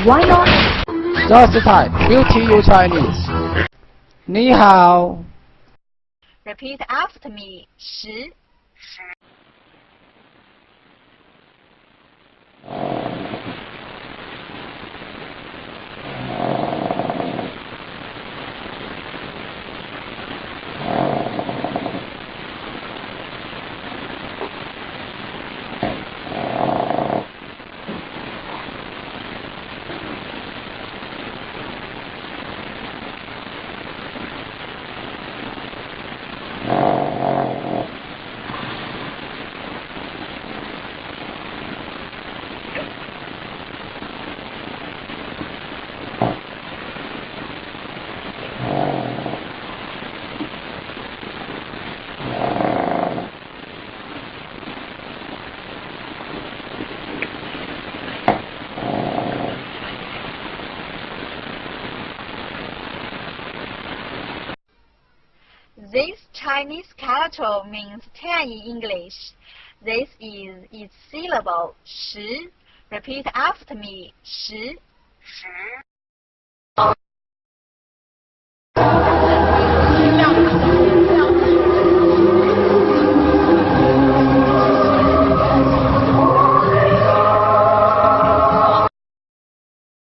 Why not? Just the time. We'll teach you Chinese. 你好。 Repeat after me. 10. This Chinese character means 10 in English. This is its syllable 10. Repeat after me. 10.